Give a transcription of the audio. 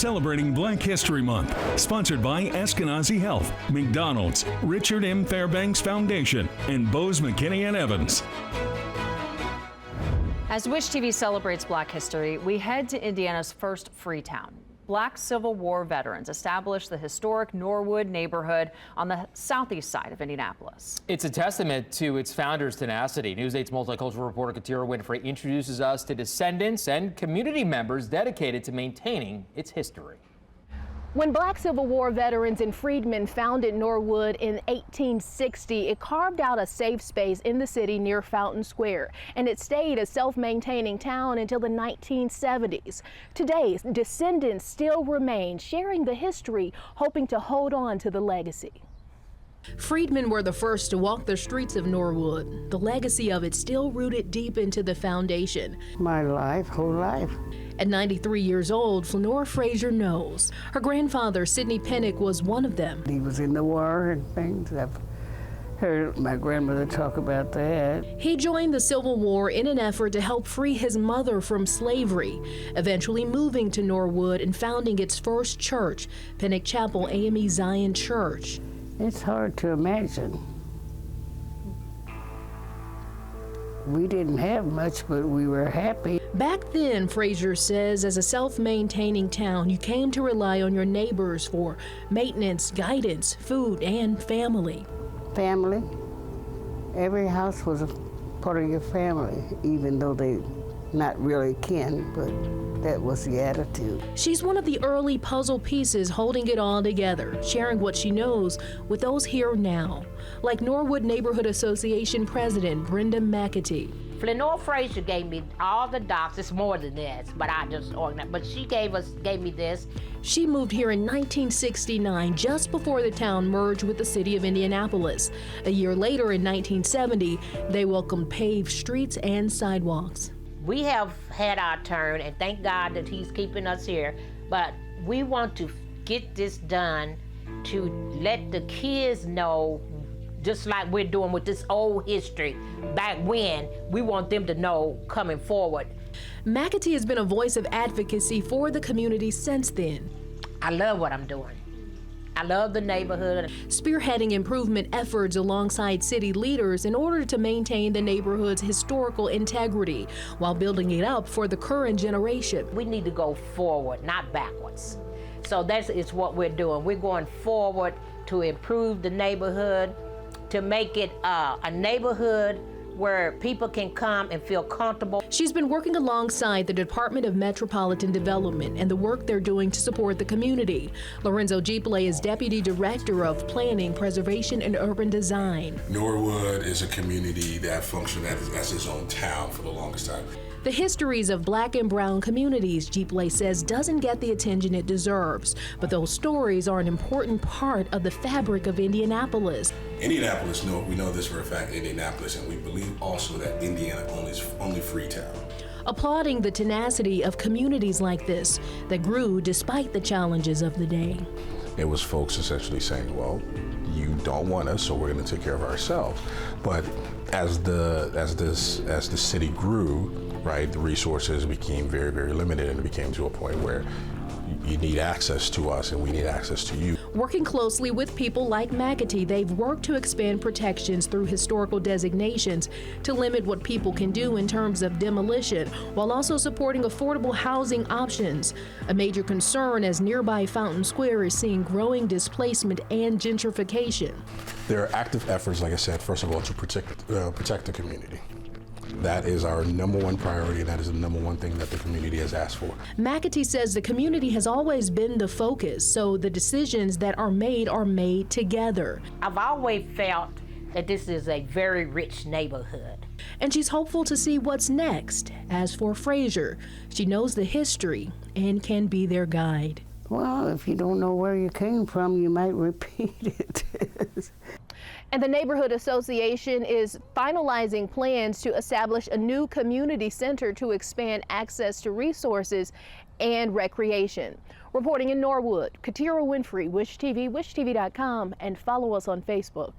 celebrating Black History Month. Sponsored by Eskenazi Health, McDonald's, Richard M. Fairbanks Foundation, and Bose McKinney & Evans. As Wish TV celebrates Black history, we head to Indiana's first Freetown. Black Civil War veterans established the historic Norwood neighborhood on the southeast side of Indianapolis. It's a testament to its founders' tenacity. News 8's multicultural reporter Katira Winfrey introduces us to descendants and community members dedicated to maintaining its history. When Black Civil War veterans and freedmen founded Norwood in 1860, it carved out a safe space in the city near Fountain Square, and it stayed a self-maintaining town until the 1970s. Today, descendants still remain, sharing the history, hoping to hold on to the legacy. Freedmen were the first to walk the streets of Norwood, the legacy of it still rooted deep into the foundation. My life, whole life. At 93 years old, Flanora Frazier knows. Her grandfather, Sidney Pennick, was one of them. He was in the war and things. I've heard my grandmother talk about that. He joined the Civil War in an effort to help free his mother from slavery, eventually moving to Norwood and founding its first church, Pennick Chapel AME Zion Church. It's hard to imagine. We didn't have much, but we were happy. Back then, Frazier says, as a self-maintaining town, you came to rely on your neighbors for maintenance, guidance, food, and family. Family. Every house was a part of your family, even though they not really kin, but that was the attitude. She's one of the early puzzle pieces holding it all together, sharing what she knows with those here now, like Norwood Neighborhood Association President Brenda McAtee. Flanora Frazier gave me all the docs. It's more than this, but I just organized. But she gave me this. She moved here in 1969, just before the town merged with the city of Indianapolis. A year later, in 1970, they welcomed paved streets and sidewalks. We have had our turn, and thank God that he's keeping us here, but we want to get this done to let the kids know, just like we're doing with this old history back when, we want them to know coming forward. McAtee has been a voice of advocacy for the community since then. I love what I'm doing. I love the neighborhood. Spearheading improvement efforts alongside city leaders in order to maintain the neighborhood's historical integrity while building it up for the current generation. We need to go forward, not backwards. So that is what we're doing. We're going forward to improve the neighborhood, to make it a neighborhood where people can come and feel comfortable. She's been working alongside the Department of Metropolitan Development and the work they're doing to support the community. Lorenzo Giple is Deputy Director of Planning, Preservation, and Urban Design. Norwood is a community that functioned as its own town for the longest time. The histories of Black and brown communities, Giple says, doesn't get the attention it deserves, but those stories are an important part of the fabric of Indianapolis. Indianapolis, we know this for a fact, Indianapolis, and we believe also that Indiana only Freetown. Applauding the tenacity of communities like this that grew despite the challenges of the day. It was folks essentially saying, well, you don't want us, so we're going to take care of ourselves. But as the city grew, right, the resources became very, very limited, and it became to a point where you need access to us and we need access to you. Working closely with people like McAtee, they've worked to expand protections through historical designations to limit what people can do in terms of demolition, while also supporting affordable housing options. A major concern as nearby Fountain Square is seeing growing displacement and gentrification. There are active efforts, like I said, first of all, to protect the community. That is our #1 priority, and that is the #1 thing that the community has asked for. McAtee says the community has always been the focus, so the decisions that are made together. I've always felt that this is a very rich neighborhood. And she's hopeful to see what's next. As for Frazier, she knows the history and can be their guide. Well, if you don't know where you came from, you might repeat it. And the Neighborhood Association is finalizing plans to establish a new community center to expand access to resources and recreation. Reporting in Norwood, Katira Winfrey, Wish TV, wishtv.com, and follow us on Facebook.